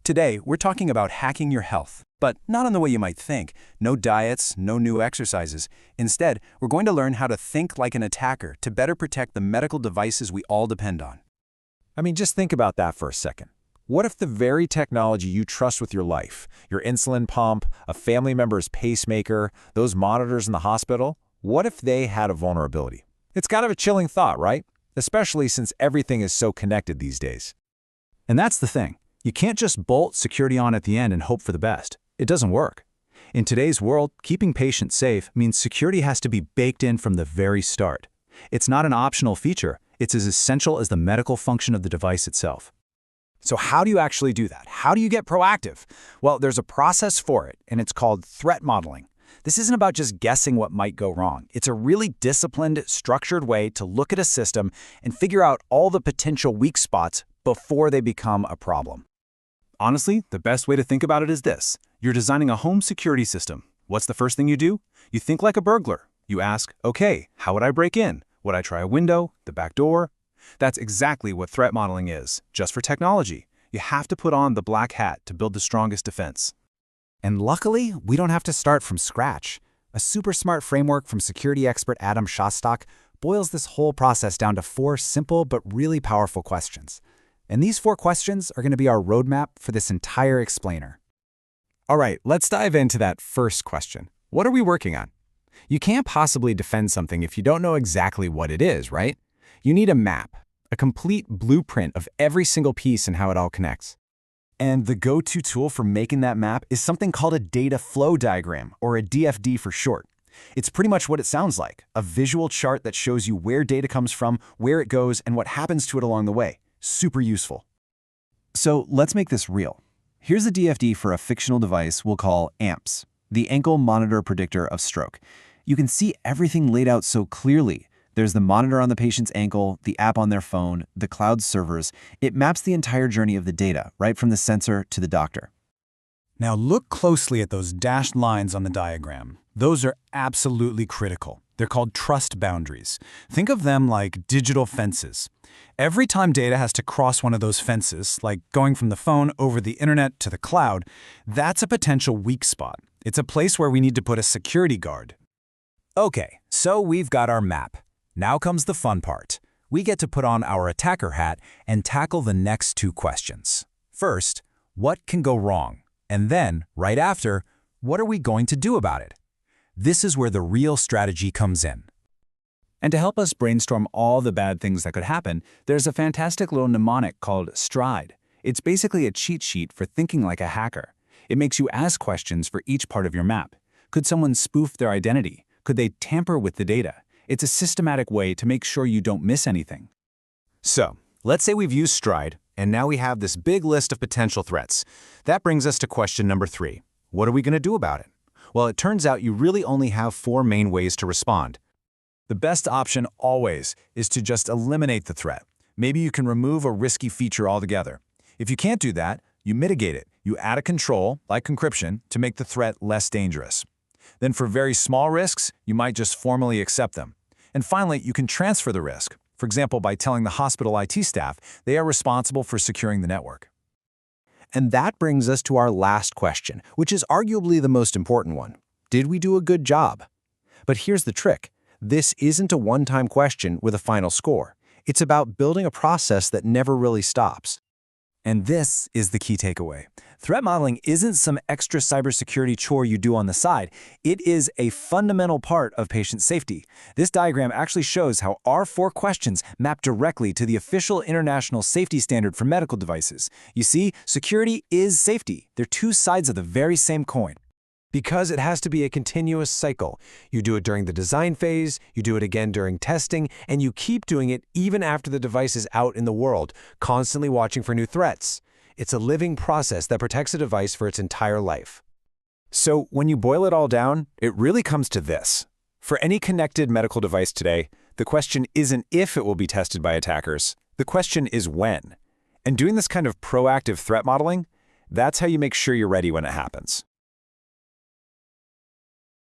Today, we're talking about hacking your health, but not in the way you might think. No diets, no new exercises. Instead, we're going to learn how to think like an attacker to better protect the medical devices we all depend on. Just think about that for a second. What if the very technology you trust with your life, your insulin pump, a family member's pacemaker, those monitors in the hospital, what if they had a vulnerability? It's kind of a chilling thought, right? Especially since everything is so connected these days. And that's the thing. You can't just bolt security on at the end and hope for the best. It doesn't work. In today's world, keeping patients safe means security has to be baked in from the very start. It's not an optional feature. It's as essential as the medical function of the device itself. So how do you actually do that? How do you get proactive? Well, there's a process for it, and it's called threat modeling. This isn't about just guessing what might go wrong. It's a really disciplined, structured way to look at a system and figure out all the potential weak spots before they become a problem. Honestly, the best way to think about it is this. You're designing a home security system. What's the first thing you do? You think like a burglar. You ask, okay, how would I break in? Would I try a window, the back door? That's exactly what threat modeling is, just for technology. You have to put on the black hat to build the strongest defense. And luckily, we don't have to start from scratch. A super smart framework from security expert Adam Shostak boils this whole process down to 4 simple but really powerful questions. And these 4 questions are going to be our roadmap for this entire explainer. All right, let's dive into that first question. What are we working on? You can't possibly defend something if you don't know exactly what it is, right? You need a map, a complete blueprint of every single piece and how it all connects. And the go-to tool for making that map is something called a data flow diagram, or a DFD for short. It's pretty much what it sounds like, a visual chart that shows you where data comes from, where it goes, and what happens to it along the way. Super useful. So let's make this real. Here's a DFD for a fictional device we'll call AMPS, the Ankle Monitor Predictor of Stroke. You can see everything laid out so clearly. There's the monitor on the patient's ankle, the app on their phone, the cloud servers. It maps the entire journey of the data, right from the sensor to the doctor. Now look closely at those dashed lines on the diagram. Those are absolutely critical. They're called trust boundaries. Think of them like digital fences. Every time data has to cross one of those fences, like going from the phone over the internet to the cloud, that's a potential weak spot. It's a place where we need to put a security guard. Okay, so we've got our map. Now comes the fun part. We get to put on our attacker hat and tackle the next 2 questions. First, what can go wrong? And then, right after, what are we going to do about it? This is where the real strategy comes in. And to help us brainstorm all the bad things that could happen, there's a fantastic little mnemonic called STRIDE. It's basically a cheat sheet for thinking like a hacker. It makes you ask questions for each part of your map. Could someone spoof their identity? Could they tamper with the data? It's a systematic way to make sure you don't miss anything. So, let's say we've used STRIDE, and now we have this big list of potential threats. That brings us to question number 3. What are we going to do about it? Well, it turns out you really only have 4 main ways to respond. The best option always is to just eliminate the threat. Maybe you can remove a risky feature altogether. If you can't do that, you mitigate it. You add a control, like encryption, to make the threat less dangerous. Then for very small risks, you might just formally accept them. And finally, you can transfer the risk, for example, by telling the hospital IT staff they are responsible for securing the network. And that brings us to our last question, which is arguably the most important one. Did we do a good job? But here's the trick. This isn't a one-time question with a final score. It's about building a process that never really stops. And this is the key takeaway. Threat modeling isn't some extra cybersecurity chore you do on the side. It is a fundamental part of patient safety. This diagram actually shows how our 4 questions map directly to the official international safety standard for medical devices. You see, security is safety. They're 2 sides of the very same coin. Because it has to be a continuous cycle. You do it during the design phase, you do it again during testing, and you keep doing it even after the device is out in the world, constantly watching for new threats. It's a living process that protects a device for its entire life. So when you boil it all down, it really comes to this. For any connected medical device today, the question isn't if it will be tested by attackers. The question is when. And doing this kind of proactive threat modeling, that's how you make sure you're ready when it happens.